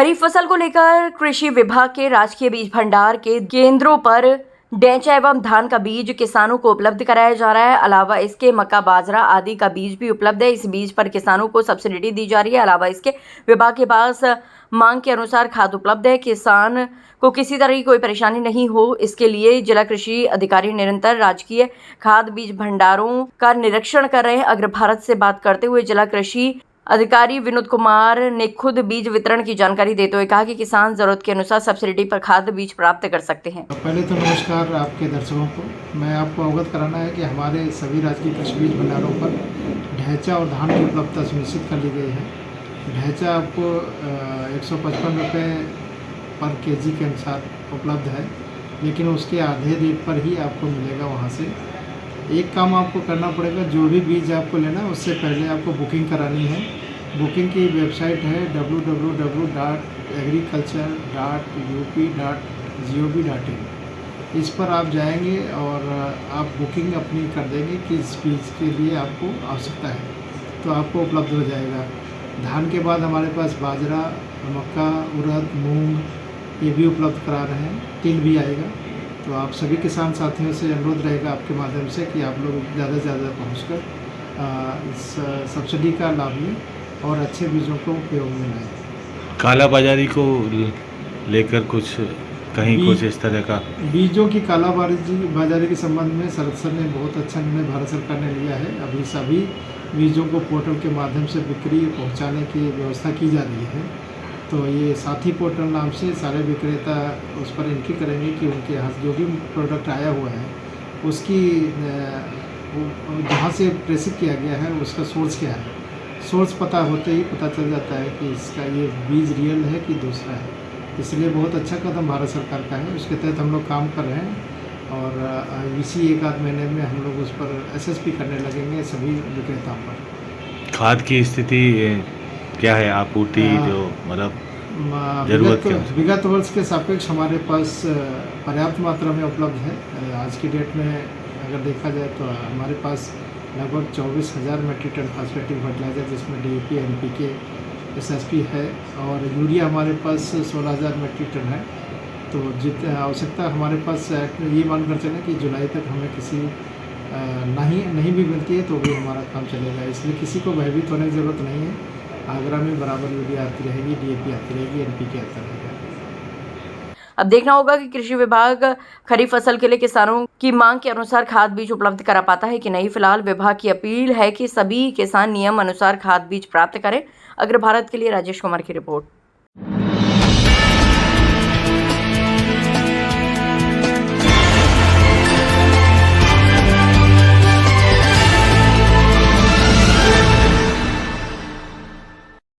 खरीफ फसल को लेकर कृषि विभाग के राजकीय बीज भंडार के केंद्रों पर डेंचा एवं धान का बीज किसानों को उपलब्ध कराया जा रहा है। अलावा इसके मक्का, बाजरा आदि का बीज भी उपलब्ध है। इस बीज पर किसानों को सब्सिडी दी जा रही है। अलावा इसके विभाग के पास मांग के अनुसार खाद उपलब्ध है। किसान को किसी तरह की कोई परेशानी नहीं हो, इसके लिए जिला कृषि अधिकारी निरंतर राजकीय खाद बीज भंडारों का निरीक्षण कर रहे हैं। अग्र भारत से बात करते हुए जिला कृषि अधिकारी विनोद कुमार ने खुद बीज वितरण की जानकारी देते हुए कहा कि किसान जरूरत के अनुसार सब्सिडी पर खाद बीज प्राप्त कर सकते हैं। पहले तो नमस्कार आपके दर्शकों को। मैं आपको अवगत कराना है कि हमारे सभी राजकीय कृषि बीज भंडारों पर ढैंचा और धान की उपलब्धता सुनिश्चित कर ली गई है। ढैंचा आपको 155 रुपये पर केजी के अनुसार उपलब्ध है, लेकिन उसके आधे रेट पर ही आपको मिलेगा। वहाँ से एक काम आपको करना पड़ेगा, जो भी बीज आपको लेना है उससे पहले आपको बुकिंग करानी है। बुकिंग की वेबसाइट है www.agriculture.up.gov.in। इस पर आप जाएंगे और आप बुकिंग अपनी कर देंगे कि इस बीज के लिए आपको आवश्यकता है, तो आपको उपलब्ध हो जाएगा। धान के बाद हमारे पास बाजरा, मक्का, उड़द, मूंग ये भी उपलब्ध करा रहे हैं। तिल भी आएगा। तो आप सभी किसान साथियों से अनुरोध रहेगा आपके माध्यम से कि आप लोग ज़्यादा से ज़्यादा पहुँचकर इस सब्सिडी का लाभ लें और अच्छे बीजों को उपयोग में लाएं। कालाबाजारी को लेकर कुछ इस तरह का बीजों की कालाबाजारी के संबंध में सरकार ने बहुत अच्छा निर्णय भारत सरकार ने लिया है। अभी सभी बीजों को पोर्टल के माध्यम से बिक्री पहुंचाने की व्यवस्था की जा रही है। तो ये साथी पोर्टल नाम से सारे विक्रेता उस पर एंट्री करेंगे कि उनके यहाँ जो भी प्रोडक्ट आया हुआ है उसकी जहाँ से प्रेषित किया गया है उसका सोर्स क्या है। सोर्स पता होते ही पता चल जाता है कि इसका ये बीज रियल है कि दूसरा है। इसलिए बहुत अच्छा कदम भारत सरकार का है। उसके तहत हम लोग काम कर रहे हैं और इसी एक आध महीने में हम लोग उस पर SSP करने लगेंगे सभी विक्रेताओं पर। खाद की स्थिति क्या है, आपूर्ति जो मतलब जरूरत क्या है? विगत वर्ष के सापेक्ष हमारे पास पर्याप्त मात्रा में उपलब्ध है। आज की डेट में अगर देखा जाए तो हमारे पास लगभग 24,000 मेट्रिक टन फास्फेटिक फर्टिलाइजर, जिसमें DAP, NPK, SSP है, और यूरिया हमारे पास 16,000 मेट्रिक टन है। तो जितनी आवश्यकता हमारे पास ये मानकर चलें कि जुलाई तक हमें किसी नहीं भी मिलती है तो भी हमारा काम चलेगा। इसलिए किसी को भयभीत होने की ज़रूरत नहीं है। आगरा में बराबर यूरिया आती रहेगी, DAP आती रहेगी, NPK आता रहेगा। अब देखना होगा कि कृषि विभाग खरीफ फसल के लिए किसानों की मांग के अनुसार खाद बीज उपलब्ध करा पाता है कि नहीं। फिलहाल विभाग की अपील है कि सभी किसान नियम अनुसार खाद बीज प्राप्त करें। अग्र भारत के लिए राजेश कुमार की रिपोर्ट।